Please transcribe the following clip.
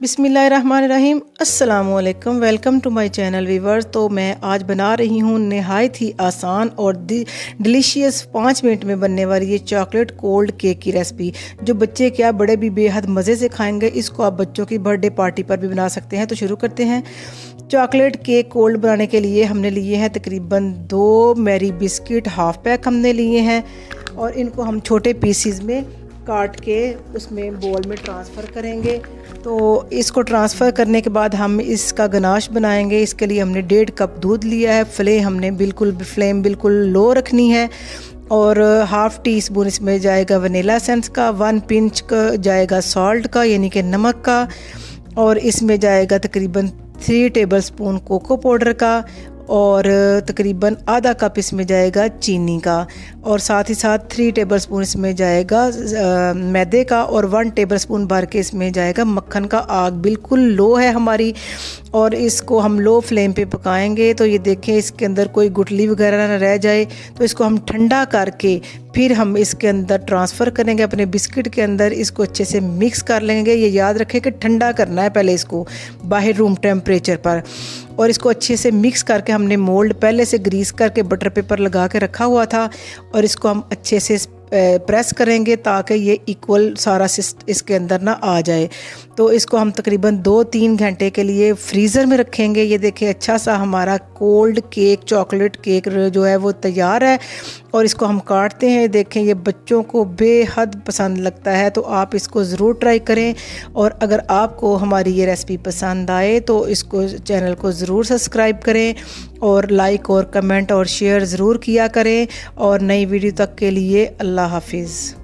बिस्मिल्लाहिर्रहमानिर्रहीम अस्सलामुअलैकुम। Welcome to my channel viewers. तो मैं आज बना रही हूँ नहायत ही आसान और डिलीशियस 5 मिनट में बनने वाली ये चॉकलेट कोल्ड केक की रेसिपी, जो बच्चे क्या बड़े भी बेहद मज़े से खाएंगे। इसको आप बच्चों की बर्थडे पार्टी पर भी बना सकते हैं। तो शुरू करते हैं। चॉकलेट केक कोल्ड बनाने के लिए हमने लिए हैं तकरीबन 2 मैरी बिस्किट, हाफ पैक हमने लिए हैं और इनको हम छोटे पीसीज में काट के उसमें बोल में ट्रांसफ़र करेंगे। तो इसको ट्रांसफ़र करने के बाद हम इसका गनाश बनाएंगे। इसके लिए हमने 1.5 कप दूध लिया है। फ्लेम बिल्कुल लो रखनी है और हाफ़ टी स्पून इसमें जाएगा वनीला एसेंस का, 1 पिंच का जाएगा सॉल्ट का यानी कि नमक का, और इसमें जाएगा तकरीबन 3 टेबलस्पून कोको पाउडर का और तकरीबन आधा कप इसमें जाएगा चीनी का, और साथ ही साथ 3 टेबलस्पून इसमें जाएगा मैदे का, और 1 टेबलस्पून भर के इसमें जाएगा मक्खन का। आग बिल्कुल लो है हमारी और इसको हम लो फ्लेम पे पकाएंगे। तो ये देखें इसके अंदर कोई गुठली वगैरह ना रह जाए। तो इसको हम ठंडा करके फिर हम इसके अंदर ट्रांसफ़र करेंगे अपने बिस्किट के अंदर। इसको अच्छे से मिक्स कर लेंगे। ये याद रखें कि ठंडा करना है पहले इसको बाहर रूम टेम्परेचर पर, और इसको अच्छे से मिक्स करके हमने मोल्ड पहले से ग्रीस करके बटर पेपर लगा के रखा हुआ था, और इसको हम अच्छे से प्रेस करेंगे ताकि ये इक्वल सारा इसके अंदर ना आ जाए। तो इसको हम तकरीबन 2-3 घंटे के लिए फ्रीज़र में रखेंगे। ये देखिए अच्छा सा हमारा कोल्ड केक चॉकलेट केक जो है वो तैयार है, और इसको हम काटते हैं। देखें ये बच्चों को बेहद पसंद लगता है, तो आप इसको ज़रूर ट्राई करें। और अगर आपको हमारी ये रेसिपी पसंद आए तो इसको चैनल को ज़रूर सब्सक्राइब करें और लाइक और कमेंट और शेयर ज़रूर किया करें। और नई वीडियो तक के लिए अल्लाह हाफिज़।